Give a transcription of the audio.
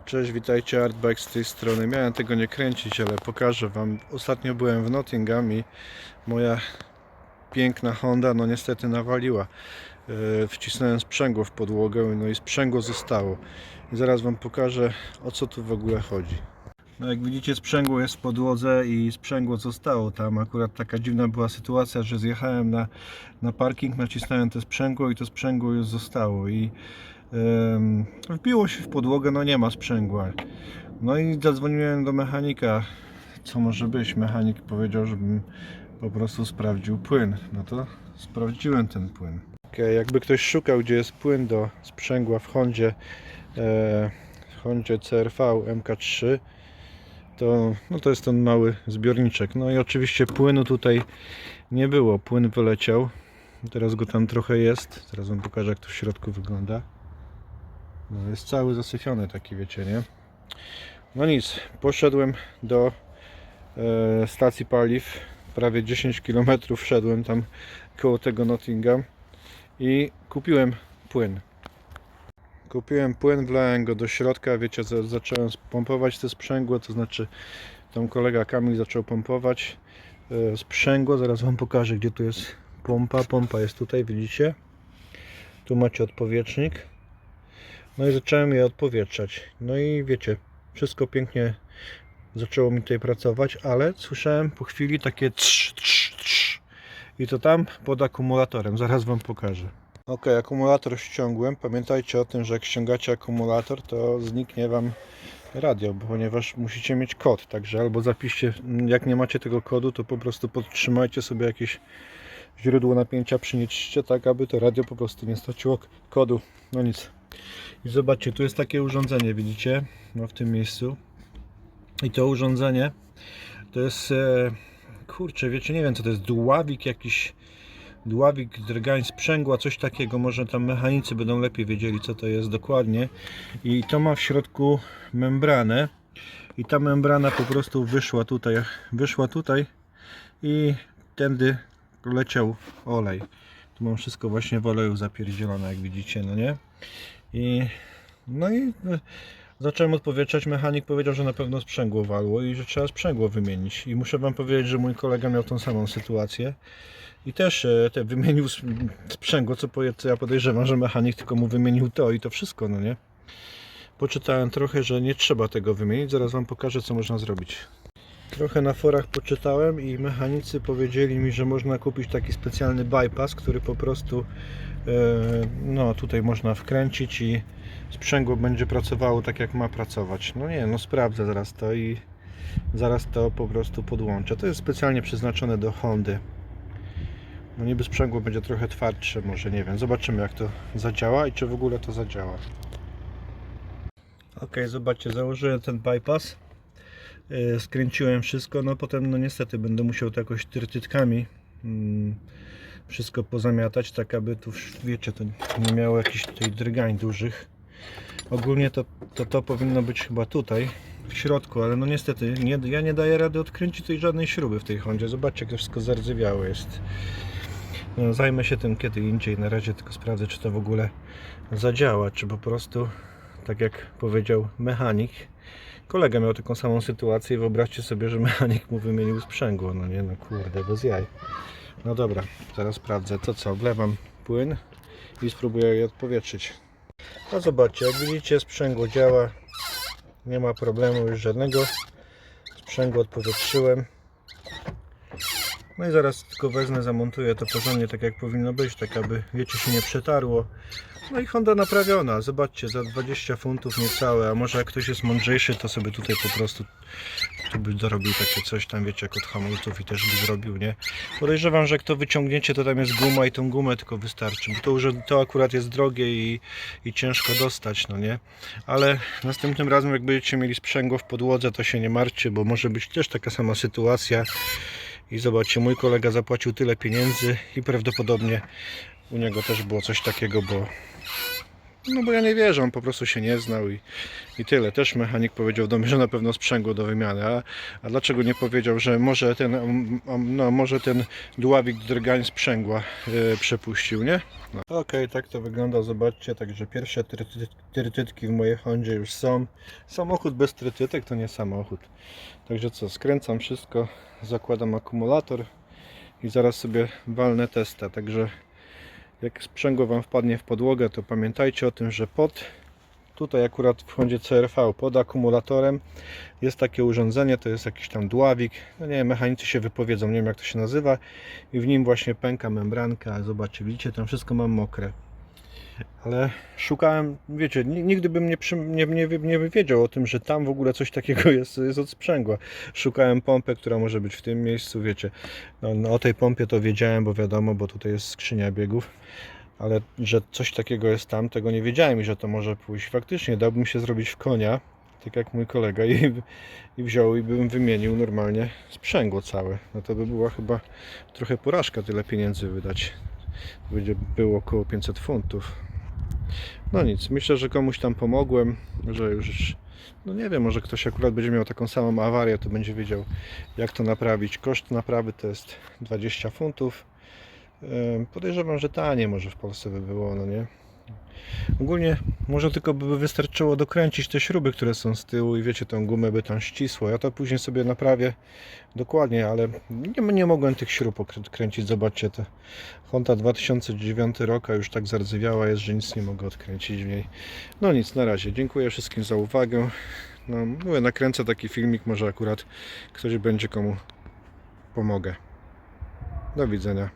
Cześć, witajcie, Artbike z tej strony. Miałem tego nie kręcić, ale pokażę Wam. Ostatnio byłem w Nottingham i moja piękna Honda no niestety nawaliła. Wcisnąłem sprzęgło w podłogę, no i sprzęgło zostało. I zaraz Wam pokażę, o co tu w ogóle chodzi. No jak widzicie, sprzęgło jest w podłodze i sprzęgło zostało tam. Akurat taka dziwna była sytuacja, że zjechałem na parking, nacisnąłem to sprzęgło i to sprzęgło już zostało i wbiło się w podłogę, no nie ma sprzęgła. No i zadzwoniłem do mechanika, co może być. Mechanik powiedział, żebym po prostu sprawdził płyn. No to sprawdziłem ten płyn. Jakby ktoś szukał, gdzie jest płyn do sprzęgła w Hondzie CR-V MK3, to jest ten mały zbiorniczek. No i oczywiście płynu tutaj nie było. Płyn wyleciał. Teraz go tam trochę jest. Teraz Wam pokażę, jak to w środku wygląda. No jest cały zasyfiony taki, wiecie, nie? No nic, poszedłem do stacji paliw. Prawie 10 km szedłem tam koło tego Nottingham i kupiłem płyn. Wlałem go do środka, wiecie, zacząłem pompować te sprzęgło, to znaczy tam kolega Kamil zaczął pompować sprzęgło. Zaraz Wam pokażę, gdzie tu jest pompa. Pompa jest tutaj, widzicie? Tu macie odpowietrznik. No i zacząłem je odpowietrzać. No i wiecie, wszystko pięknie zaczęło mi tutaj pracować, ale słyszałem po chwili takie trz, trz, trz. I to tam pod akumulatorem. Zaraz Wam pokażę. Ok, akumulator ściągłem. Pamiętajcie o tym, że jak ściągacie akumulator, to zniknie Wam radio, ponieważ musicie mieć kod. Także albo zapiszcie, jak nie macie tego kodu, to po prostu podtrzymajcie sobie jakieś źródło napięcia, przynieście tak, aby to radio po prostu nie straciło kodu. No nic. I zobaczcie, tu jest takie urządzenie, widzicie? No w tym miejscu. I to urządzenie to jest, kurczę, wiecie, nie wiem co to jest, dławik drgań sprzęgła, coś takiego. Może tam mechanicy będą lepiej wiedzieli, co to jest dokładnie. I to ma w środku membranę. I ta membrana po prostu wyszła tutaj i tędy leciał olej. Tu mam wszystko właśnie w oleju zapierdzielone, jak widzicie, no nie? No i zacząłem odpowietrzać. Mechanik powiedział, że na pewno sprzęgło walło i że trzeba sprzęgło wymienić. I muszę Wam powiedzieć, że mój kolega miał tą samą sytuację i też wymienił sprzęgło, co ja podejrzewam, że mechanik tylko mu wymienił to i to wszystko, no nie? Poczytałem trochę, że nie trzeba tego wymienić. Zaraz Wam pokażę, co można zrobić. Trochę na forach poczytałem i mechanicy powiedzieli mi, że można kupić taki specjalny bypass, który po prostu no tutaj można wkręcić i sprzęgło będzie pracowało tak, jak ma pracować. No nie, no sprawdzę zaraz to i zaraz to po prostu podłączę. To jest specjalnie przeznaczone do Hondy. No niby sprzęgło będzie trochę twardsze, może nie wiem. Zobaczymy, jak to zadziała i czy w ogóle to zadziała. Ok, zobaczcie, założyłem ten bypass. Skręciłem wszystko, no potem no niestety będę musiał to jakoś tyrtytkami wszystko pozamiatać, tak aby tu, wiecie, to nie miało jakichś tutaj drgań dużych. Ogólnie to powinno być chyba tutaj w środku, ale no niestety ja nie daję rady odkręcić tutaj żadnej śruby w tej Hondzie. Zobaczcie, jak to wszystko zardzewiałe jest. No, zajmę się tym kiedy indziej, na razie tylko sprawdzę, czy to w ogóle zadziała, czy po prostu, tak jak powiedział mechanik, kolega miał taką samą sytuację i wyobraźcie sobie, że mechanik mu wymienił sprzęgło. No nie, no kurde, bez jaj. No dobra, teraz sprawdzę. To co, wlewam płyn i spróbuję je odpowietrzyć. No zobaczcie, jak widzicie, sprzęgło działa. Nie ma problemu już żadnego. Sprzęgło odpowietrzyłem. No i zaraz tylko wezmę, zamontuję to porządnie, tak jak powinno być, tak aby, wiecie, się nie przetarło. No i Honda naprawiona, zobaczcie, za 20 funtów niecałe, a może jak ktoś jest mądrzejszy, to sobie tutaj po prostu tu by dorobił takie coś tam, wiecie, jak od hamulców i też by zrobił, nie? Podejrzewam, że jak to wyciągniecie, to tam jest guma i tą gumę tylko wystarczy, bo to akurat jest drogie i ciężko dostać, no nie? Ale następnym razem, jak będziecie mieli sprzęgło w podłodze, to się nie martwcie, bo może być też taka sama sytuacja. I zobaczcie, mój kolega zapłacił tyle pieniędzy i prawdopodobnie u niego też było coś takiego, bo No bo ja nie wierzę, on po prostu się nie znał i tyle. Też mechanik powiedział do mnie, że na pewno sprzęgło do wymiany. A dlaczego nie powiedział, że może ten dławik drgań sprzęgła przepuścił, nie? No. Okej, tak to wygląda, zobaczcie. Także pierwsze trytytki w mojej Hondzie już są. Samochód bez trytytek to nie samochód. Także co, skręcam wszystko, zakładam akumulator i zaraz sobie walnę testa. Także jak sprzęgło Wam wpadnie w podłogę, to pamiętajcie o tym, że tutaj akurat w Hondzie CR-V pod akumulatorem jest takie urządzenie, to jest jakiś tam dławik, no nie wiem, mechanicy się wypowiedzą, nie wiem jak to się nazywa, i w nim właśnie pęka membranka. Zobaczcie, widzicie, tam wszystko mam mokre. Ale szukałem, wiecie, nigdy bym nie wiedział o tym, że tam w ogóle coś takiego jest od sprzęgła. Szukałem pompy, która może być w tym miejscu, wiecie. No, o tej pompie to wiedziałem, bo wiadomo, bo tutaj jest skrzynia biegów. Ale że coś takiego jest tam, tego nie wiedziałem i że to może pójść. Faktycznie dałbym się zrobić w konia, tak jak mój kolega, i wziął i bym wymienił normalnie sprzęgło całe. No to by była chyba trochę porażka tyle pieniędzy wydać. Będzie było około 500 funtów. No nic, myślę, że komuś tam pomogłem, że już, no nie wiem, może ktoś akurat będzie miał taką samą awarię, to będzie wiedział, jak to naprawić. Koszt naprawy to jest 20 funtów. Podejrzewam, że taniej może w Polsce by było, no nie? Ogólnie może tylko by wystarczyło dokręcić te śruby, które są z tyłu i wiecie, tą gumę by tam ścisło. Ja to później sobie naprawię dokładnie, ale nie mogłem tych śrub odkręcić. Zobaczcie, to Honda 2009 rok, a już tak zardzewiała jest, że nic nie mogę odkręcić w niej. No nic, na razie. Dziękuję wszystkim za uwagę. No, mówię, nakręcę taki filmik, może akurat ktoś będzie, komu pomogę. Do widzenia.